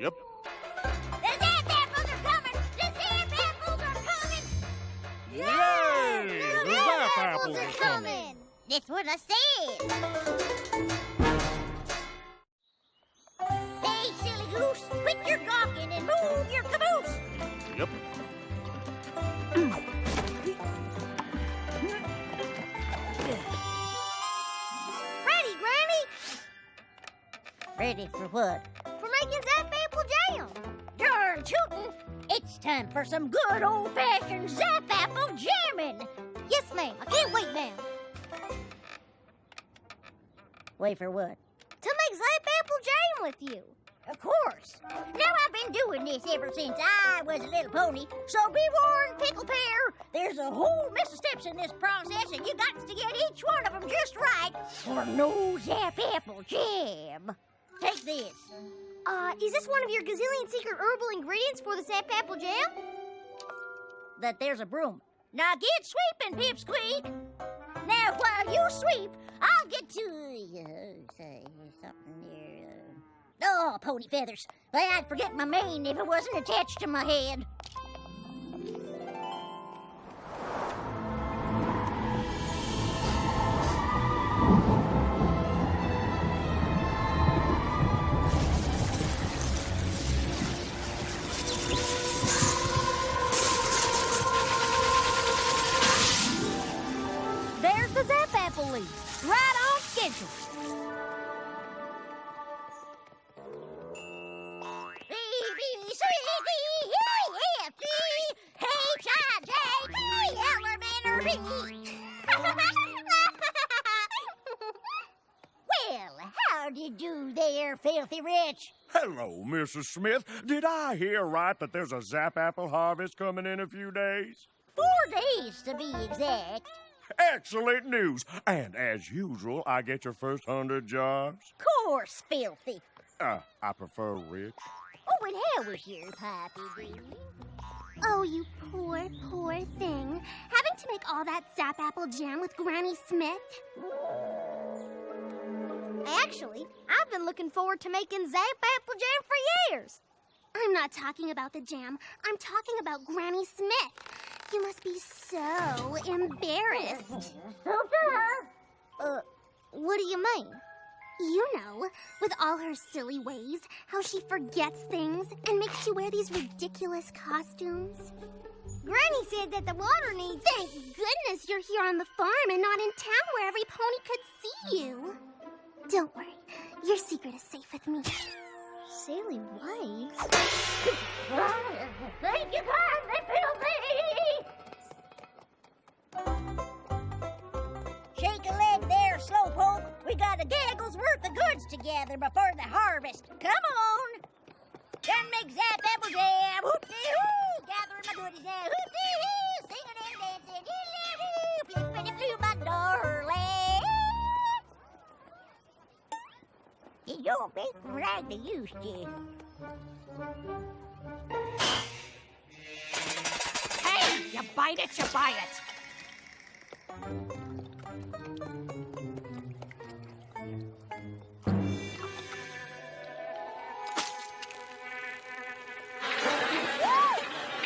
Yep. The zap apples are coming! The zap apples are coming! Yay! The zap apples are coming! That's what I said. Hey, silly goose, quit your gawking and move your caboose. Yep. Ready, Granny? Ready for what? For making zap apple jam. Darn tootin'! It's time for some good old-fashioned zap apple jamming. Yes, ma'am. I can't wait now. Wait for what? To make zap apple jam with you. Of course. Now, I've been doing this ever since I was a little pony, so be warned, Pickle Pear. There's a whole mess of steps in this process, and you got to get each one of them just right for no zap apple jam. Take this. Is this one of your gazillion secret herbal ingredients for the zap apple jam? That there's a broom. Now get sweeping, Pipsqueak. Now, while you sweep, I'll get to say something here. Oh, pony feathers. I'd forget my mane if it wasn't attached to my head. There's the zap apple leaf, right on schedule. Well, how'd you do there, Filthy Rich? Hello, Mrs. Smith. Did I hear right that there's a zap apple harvest coming in a few days? 4 days, to be exact. Excellent news. And as usual, I get your first 100 jars. Course, Filthy. I prefer rich. Oh, and how was your poppy, Green? Oh, you poor, poor thing. Having to make all that zap apple jam with Granny Smith? Actually, I've been looking forward to making zap apple jam for years. I'm not talking about the jam. I'm talking about Granny Smith. You must be so embarrassed. What do you mean? You know, with all her silly ways, how she forgets things and makes you wear these ridiculous costumes. Granny said that the water needs... Thank goodness you're here on the farm and not in town where every pony could see you. Don't worry, your secret is safe with me. Silly ways? Thank you kindly, Filthy! Shake a leg there, Slowpoke. We got a gaggle's worth of goods together before the harvest. Come on! Done make zap apple jam. Hoop-dee-hoo! Gathering my goodies now. Hoop-dee-hoo! Singing and dancing. Hoo-dee-hoo! Flippity-flew, my darling. You don't make them like they used to. Hey, you bite it, you buy it.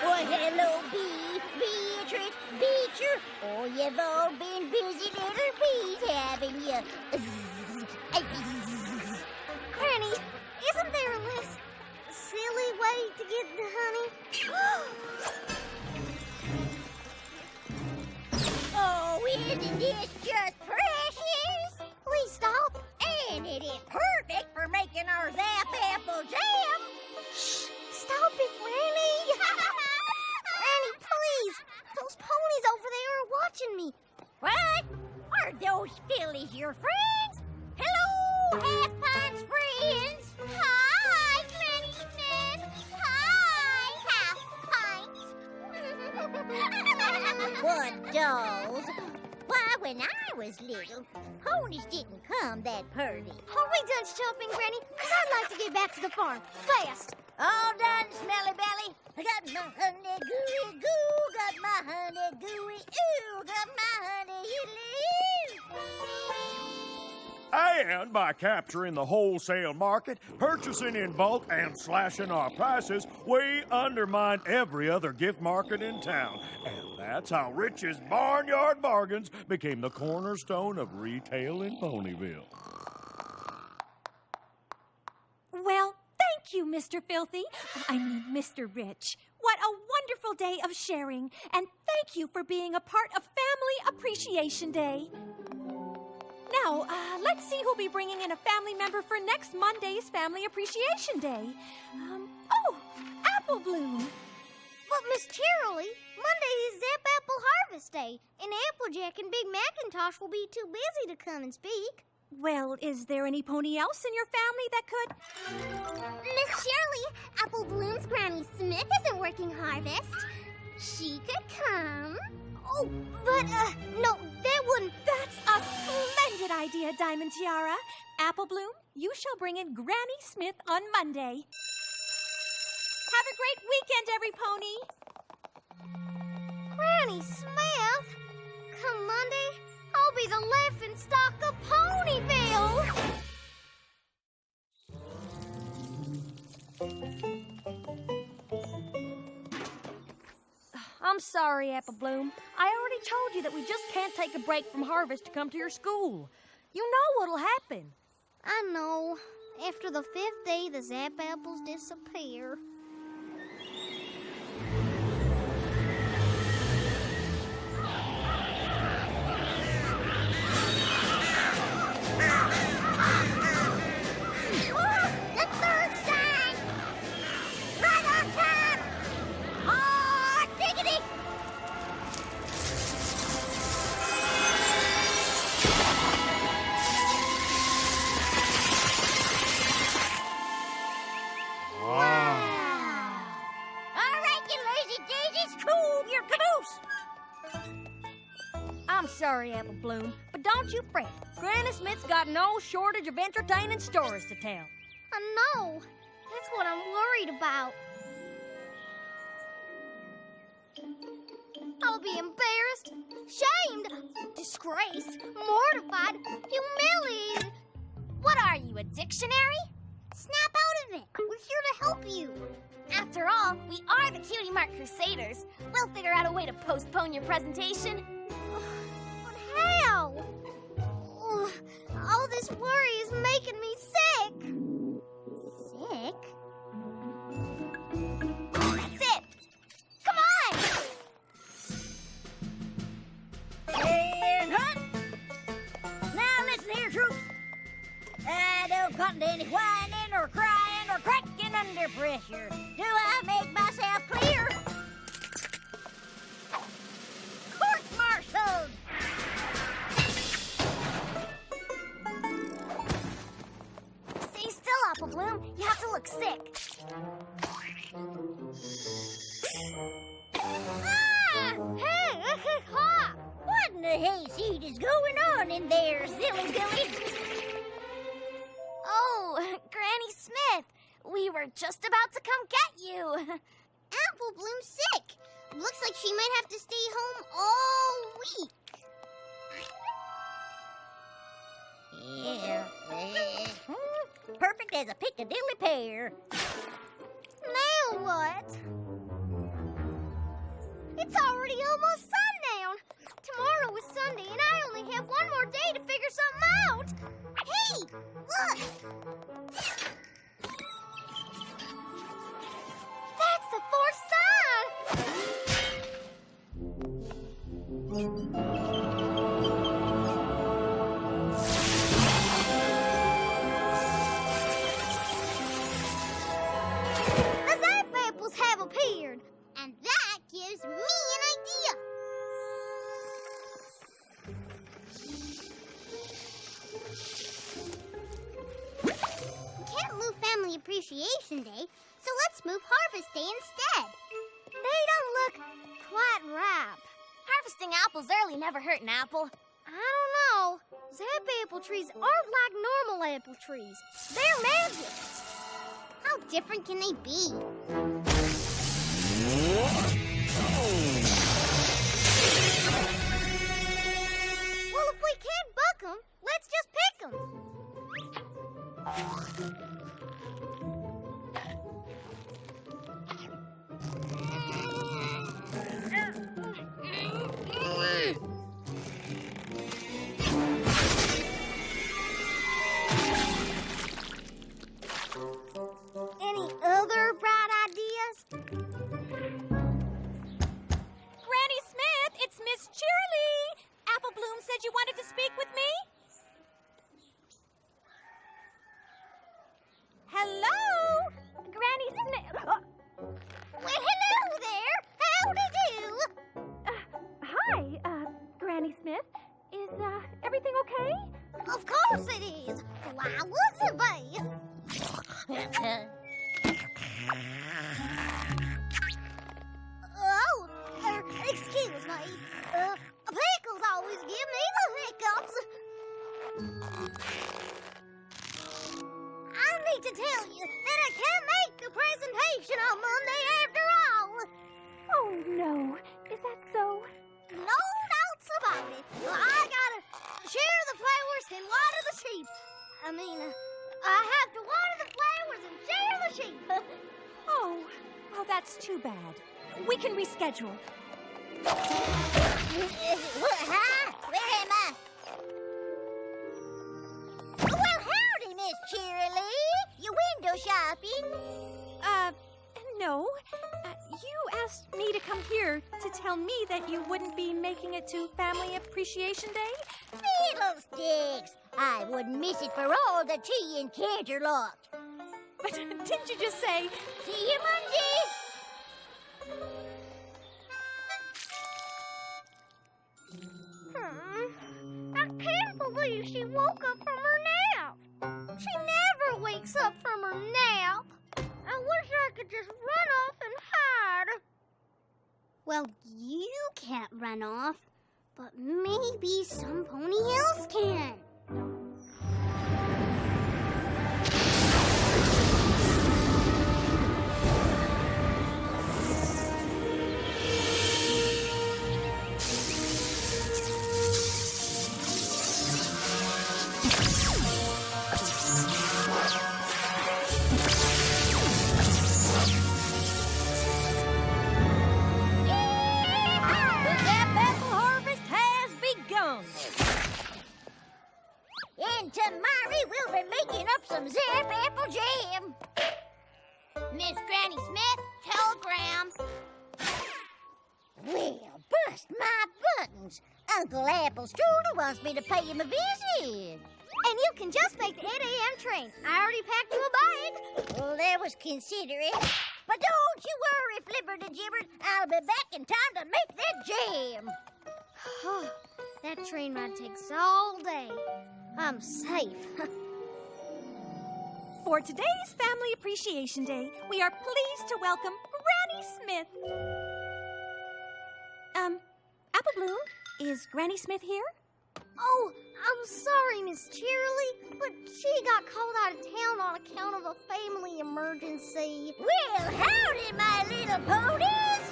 Well, hello, Beatrice, Beecher. Oh, you've all been busy little bees, haven't you? Granny, isn't there a less silly way to get the honey? Oh, isn't this just precious? Please stop. And it is perfect for making our zap apple jam. Shh, stop it, Granny. Granny, please. Those ponies over there are watching me. What? Are those fillies your friends? Hello, Half-Pints friends. Hi, Granny Smith. Hi, Half-Pints. What dolls? Why, when I was little, ponies didn't come that purty. Are we done shopping, Granny? Because I'd like to get back to the farm. Fast. All done, Smelly Belly. I got my honey gooey goo. Got my honey gooey ooh. Got my honey And by capturing the wholesale market, purchasing in bulk, and slashing our prices, we undermine every other gift market in town. And that's how Rich's Barnyard Bargains became the cornerstone of retail in Ponyville. Well, thank you, Mr. Filthy. Mr. Rich. What a wonderful day of sharing. And thank you for being a part of Family Appreciation Day. Now, let's see who'll be bringing in a family member for next Monday's Family Appreciation Day. Apple Bloom. But, Miss Cheerilee, Monday is Zap Apple Harvest Day, and Applejack and Big Macintosh will be too busy to come and speak. Well, is there any pony else in your family that could? Miss Shirley, Apple Bloom's Granny Smith isn't working harvest. She could come. Oh, but, no, that wouldn't... That's a splendid idea, Diamond Tiara. Apple Bloom, you shall bring in Granny Smith on Monday. Have a great weekend, every pony. Granny Smith? Come Monday, I'll be the laughing stock of Ponyville! I'm sorry, Apple Bloom. I already told you that we just can't take a break from harvest to come to your school. You know what'll happen. I know. After the 5th day, the Zap Apples disappear. The third sign! Right on time! Oh, diggity! All right, you lazy daisies, cool your caboose! I'm sorry, Apple Bloom, but don't you fret. Granny Smith's got no shortage of entertaining stories to tell. I know. That's what I'm worried about. I'll be embarrassed, shamed, disgraced, mortified, humiliated. What are you, a dictionary? Snap out of it. We're here to help you. After all, we are the Cutie Mark Crusaders. We'll figure out a way to postpone your presentation. But how? Ugh, all this worry is making me sick. Sick? That's it! Come on! And hunt! Now listen here, troops. I don't come to any whining or crying or cracking under pressure. Do I make myself clear? Court-martialed! Stay still, Apple Bloom. You have to look sick. Ah! Hey! Ha! What in the hayseed is going on in there, silly Billy? Oh, Granny Smith. We were just about to come get you. Apple Bloom's sick. Looks like she might have to stay home all week. Yeah. Perfect as a Piccadilly pear. Now what? It's already almost sundown. Tomorrow is Sunday, and I only have one more day to figure something out. Hey, look! That's the 4th sign! The Zap Apples have appeared, and that gives me an idea. We can't move Family Appreciation Day, so let's move Harvest Day instead. They don't look quite ripe. Harvesting apples early never hurt an apple. I don't know. Zap apple trees aren't like normal apple trees. They're magic. How different can they be? Well, if we can't buck them, let's just pick them. course it is. Why wouldn't it be? Excuse me. Pickles always give me the hiccups. I need to tell you that I can't make the presentation on Monday after all. Oh, no. Is that so? No doubts about it. I gotta share the flowers and water the sheep. I mean, I have to water the flowers and share the sheep. Oh, that's too bad. We can reschedule. Huh? Where am I? Well, howdy, Miss Cheerilee. You window shopping? No. You asked me to come here to tell me that you wouldn't be making it to Family Appreciation Day? Fiddlesticks! I wouldn't miss it for all the tea and Canterlot. But didn't you just say... See you Monday! I can't believe she woke up from her nap. She never wakes up from her nap. I wish I could just run off and hide. Well, you can't run off, but maybe some pony else can. And tomorrow we'll be making up some Zap apple jam. Miss Granny Smith, telegram. Well, bust my buttons. Uncle Apple Strudel wants me to pay him a visit. And you can just make the 8 a.m. train. I already packed you a bag. Well, that was considerate. But don't you worry, Flipper-de-Gibber. I'll be back in time to make that jam. That train ride takes all day. I'm safe. For today's Family Appreciation Day, we are pleased to welcome Granny Smith. Apple Bloom, is Granny Smith here? Oh, I'm sorry, Miss Cheerilee, but she got called out of town on account of a family emergency. Well, howdy, my little ponies.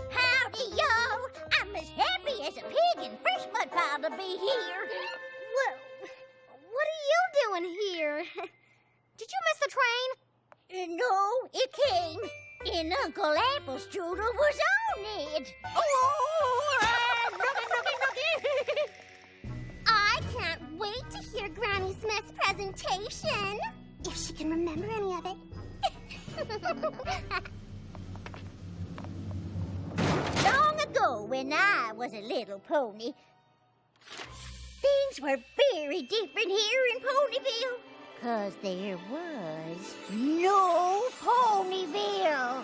Howdy, y'all. I'm as happy as a pig in fresh mud pile to be here. What are you doing here? Did you miss the train? No, it came. And Uncle Apple Strudel was on it. I can't wait to hear Granny Smith's presentation. If she can remember any of it. Long ago, when I was a little pony, things were very different here in Ponyville. 'Cause there was no Ponyville.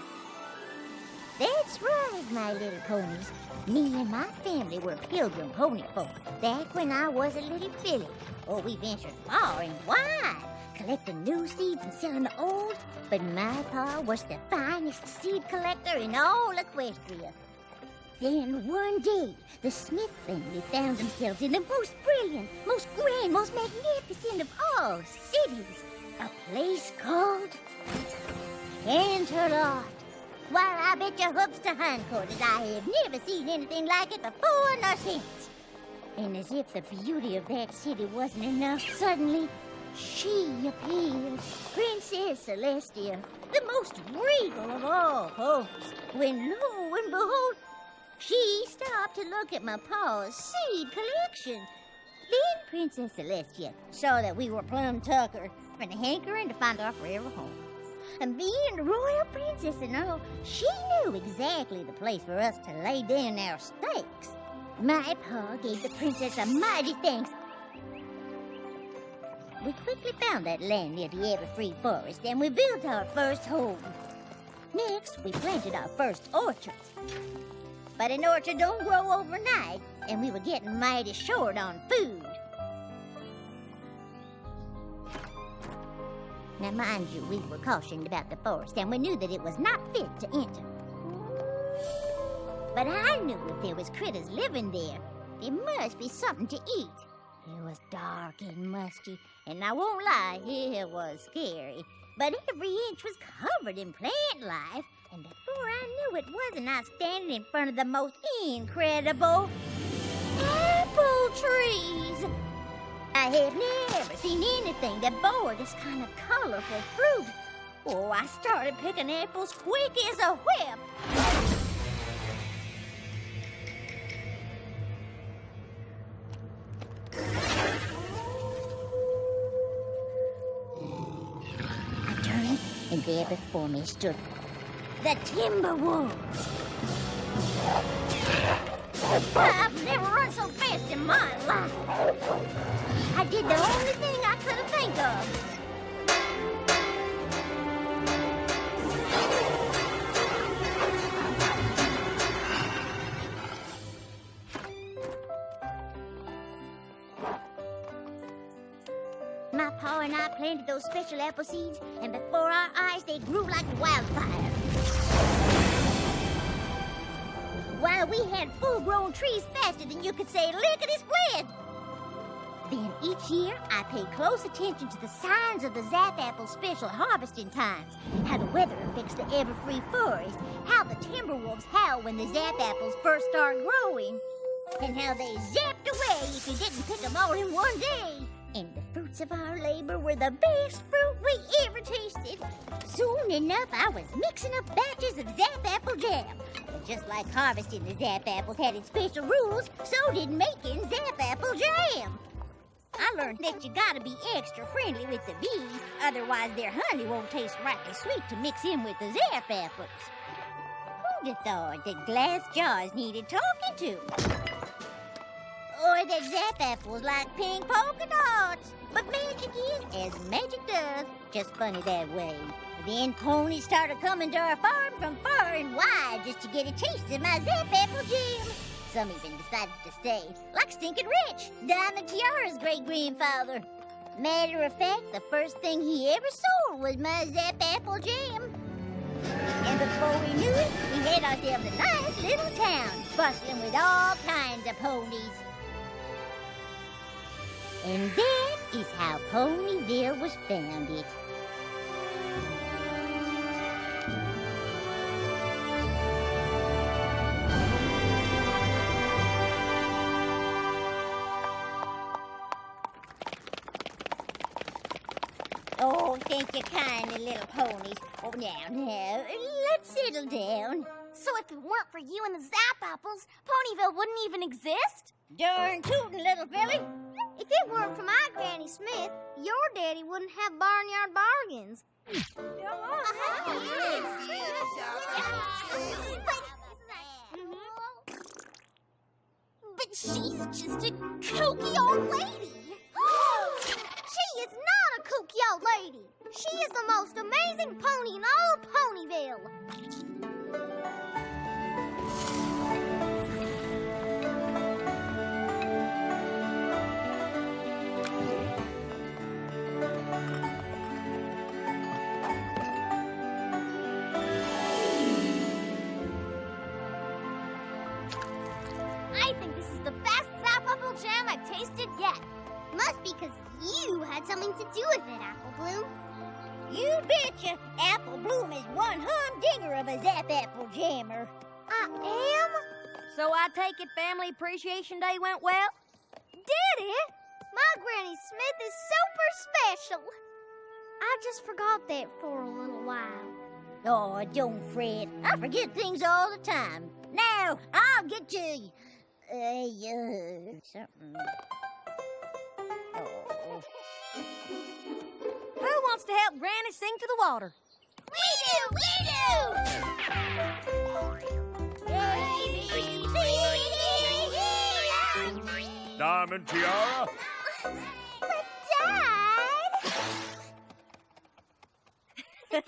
That's right, my little ponies. Me and my family were pilgrim pony folk back when I was a little filly. Oh, we ventured far and wide, collecting new seeds and selling the old. But my pa was the finest seed collector in all Equestria. Then one day, the Smith family found themselves in the most brilliant, most grand, most magnificent of all cities. A place called Canterlot. Why, I bet your hooks to hindquarters I have never seen anything like it before nor since. And as if the beauty of that city wasn't enough, suddenly she appeared, Princess Celestia, the most regal of all hosts, when lo and behold, she stopped to look at my pa's seed collection. Then Princess Celestia saw that we were plumb tucker and hankering to find our forever home. And being the royal princess and all, she knew exactly the place for us to lay down our stakes. My pa gave the princess a mighty thanks. We quickly found that land near the Everfree Forest and we built our first home. Next, we planted our first orchards. But an orchard don't grow overnight, and we were getting mighty short on food. Now, mind you, we were cautioned about the forest, and we knew that it was not fit to enter. But I knew if there was critters living there, there must be something to eat. It was dark and musty, and I won't lie, it was scary. But every inch was covered in plant life, and before I knew it, wasn't I standing in front of the most incredible apple trees? I have never seen anything that bore this kind of colorful fruit. Oh, I started picking apples quick as a whip. I turned, and there before me stood the timber wolves. I've never run so fast in my life. I did the only thing I could think of. My pa and I planted those special apple seeds, and before our eyes they grew like wildfire. While we had full-grown trees faster than you could say lickety-split. Then each year, I paid close attention to the signs of the Zap Apple's special harvesting times, how the weather affects the ever-free forest, how the timber wolves howl when the Zap Apples first start growing, and how they zapped away if you didn't pick them all in one day. And the fruits of our labor were the best fruit we ever tasted. Soon enough, I was mixing up batches of Zap Apple jam. But just like harvesting the Zap Apples had its special rules, so did making Zap Apple jam. I learned that you gotta be extra friendly with the bees, otherwise their honey won't taste rightly sweet to mix in with the Zap Apples. Who'd have thought that glass jars needed talking to? Or that Zap Apples like pink polka dots. But magic is as magic does, just funny that way. Then ponies started coming to our farm from far and wide just to get a taste of my Zap Apple jam. Some even decided to stay, like Stinkin' Rich, Diamond Tiara's great-grandfather. Matter of fact, the first thing he ever sold was my Zap Apple jam. And before we knew it, we had ourselves a nice little town, bustling with all kinds of ponies. And that is how Ponyville was founded. Oh, thank you kindly, little ponies. Oh, now, let's settle down. So if it weren't for you and the Zap Apples, Ponyville wouldn't even exist? Darn tootin', little filly. If it weren't for my Granny Smith, your daddy wouldn't have barnyard bargains. But she's just a kooky old lady. She is not a kooky old lady. She is the most amazing pony in all Ponyville. I think this is the best Zap Apple jam I've tasted yet. Must be because you had something to do with it, Apple Bloom. You betcha. Apple Bloom is one humdinger of a Zap Apple jammer. I am? So I take it Family Appreciation Day went well? Did it? My Granny Smith is super special. I just forgot that for a little while. Oh, don't fret. I forget things all the time. Now, I'll get you. Something. Oh. Who wants to help Granny sing to the water? We do! Diamond Tiara? But Dad!